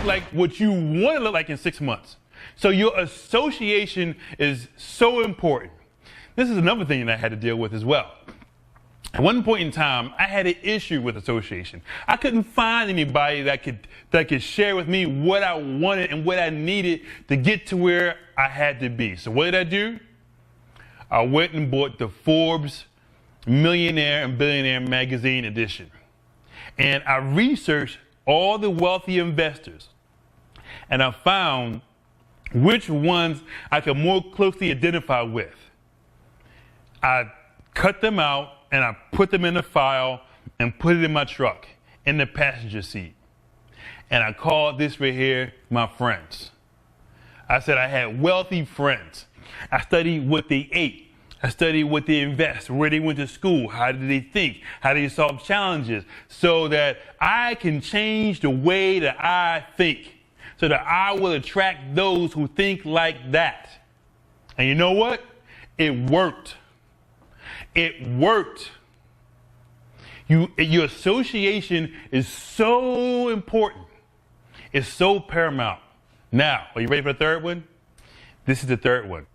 look like what you want to look like in 6 months. So your association is so important. This is another thing that I had to deal with as well. At one point in time, I had an issue with association. I couldn't find anybody that could share with me what I wanted and what I needed to get to where I had to be. So what did I do? I went and bought the Forbes Millionaire and Billionaire Magazine edition. And I researched all the wealthy investors. And I found which ones I could more closely identify with. I cut them out and I put them in a file and put it in my truck in the passenger seat. And I called this right here my friends. I said I had wealthy friends. I studied what they ate. I studied what they invest, where they went to school, how did they think, how do they solve challenges, so that I can change the way that I think, so that I will attract those who think like that. And you know what? It worked. It worked. Your association is so important. It's so paramount. Now, are you ready for the third one? This is the third one.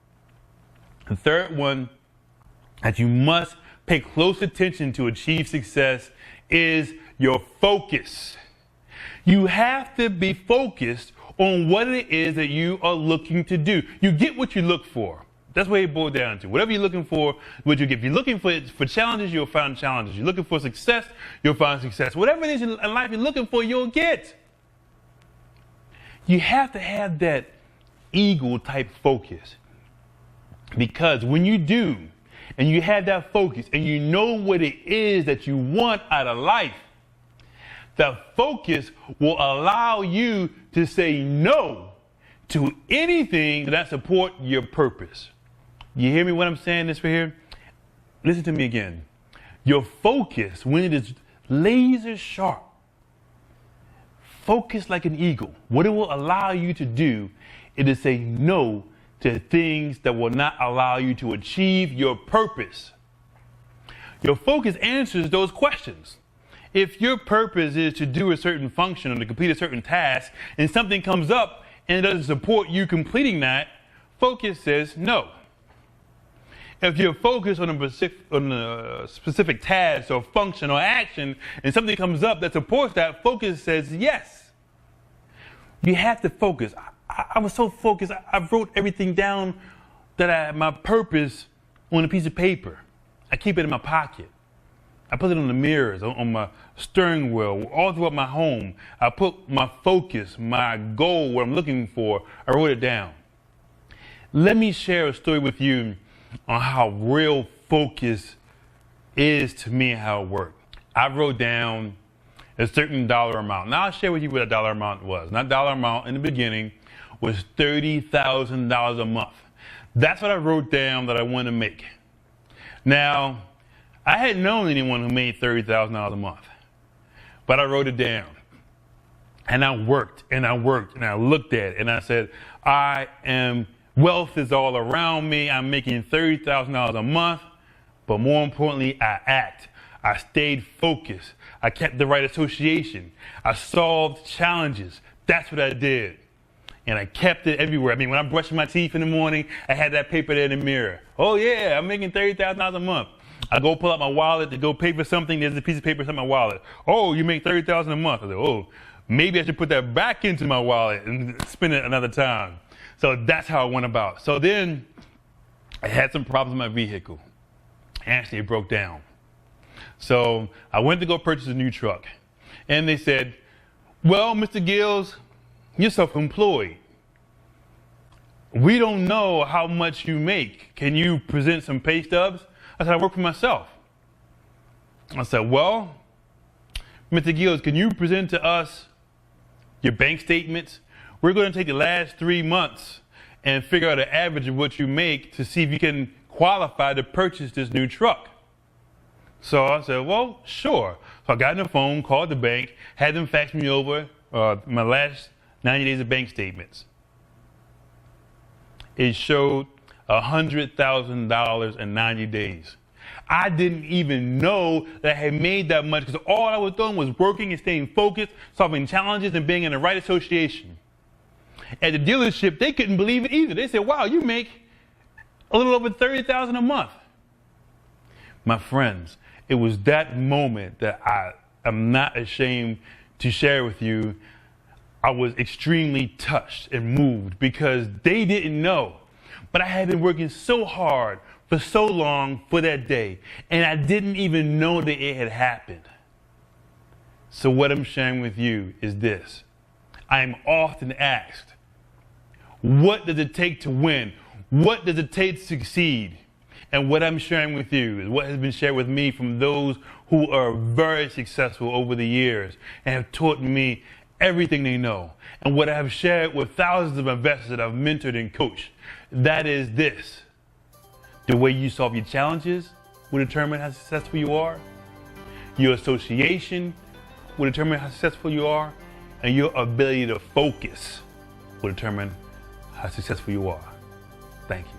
The third one that you must pay close attention to achieve success is your focus. You have to be focused on what it is that you are looking to do. You get what you look for. That's what it boils down to. Whatever you're looking for, what you get. If you're looking for challenges, you'll find challenges. You're looking for success, you'll find success. Whatever it is in life you're looking for, you'll get. You have to have that eagle type focus. Because when you do, and you have that focus, and you know what it is that you want out of life, the focus will allow you to say no to anything that supports your purpose. You hear me what I'm saying this right here? Listen to me again. Your focus, when it is laser sharp, focus like an eagle. What it will allow you to do is to say no to things that will not allow you to achieve your purpose. Your focus answers those questions. If your purpose is to do a certain function or to complete a certain task, and something comes up and it doesn't support you completing that, focus says no. If you're focused on a specific task or function or action, and something comes up that supports that, focus says yes. You have to focus. I was so focused, I wrote everything down my purpose on a piece of paper. I keep it in my pocket. I put it on the mirrors, on my steering wheel, all throughout my home. I put my focus, my goal, what I'm looking for, I wrote it down. Let me share a story with you on how real focus is to me and how it works. I wrote down a certain dollar amount. Now I'll share with you what a dollar amount was. That dollar amount in the beginning was $30,000 a month. That's what I wrote down that I wanted to make. Now, I hadn't known anyone who made $30,000 a month, but I wrote it down. And I worked and I worked and I looked at it and I said, wealth is all around me. I'm making $30,000 a month, but more importantly, I act. I stayed focused. I kept the right association. I solved challenges. That's what I did. And I kept it everywhere. I mean, when I'm brushing my teeth in the morning, I had that paper there in the mirror. Oh yeah, I'm making $30,000 a month. I go pull out my wallet to go pay for something. There's a piece of paper in my wallet. Oh, you make $30,000 a month. I said, oh, maybe I should put that back into my wallet and spend it another time. So that's how I went about. So then I had some problems with my vehicle. Actually, it broke down. So I went to go purchase a new truck. And they said, well, Mr. Gills, you're self-employed. We don't know how much you make. Can you present some pay stubs? I said, I work for myself. I said, well, Mr. Gills, can you present to us your bank statements? We're going to take the last 3 months and figure out an average of what you make to see if you can qualify to purchase this new truck. So I said, well, sure. So I got on the phone, called the bank, had them fax me over my last 90 days of bank statements. It showed $100,000 in 90 days. I didn't even know that I had made that much because all I was doing was working and staying focused, solving challenges, and being in the right association. At the dealership, they couldn't believe it either. They said, wow, you make a little over $30,000 a month. My friends, it was that moment that I am not ashamed to share with you. I was extremely touched and moved because they didn't know. But I had been working so hard for so long for that day, and I didn't even know that it had happened. So what I'm sharing with you is this. I am often asked, what does it take to win? What does it take to succeed? And what I'm sharing with you is what has been shared with me from those who are very successful over the years and have taught me everything they know. And what I have shared with thousands of investors that I've mentored and coached, that is this. The way you solve your challenges will determine how successful you are. Your association will determine how successful you are. And your ability to focus will determine how successful you are. Thank you.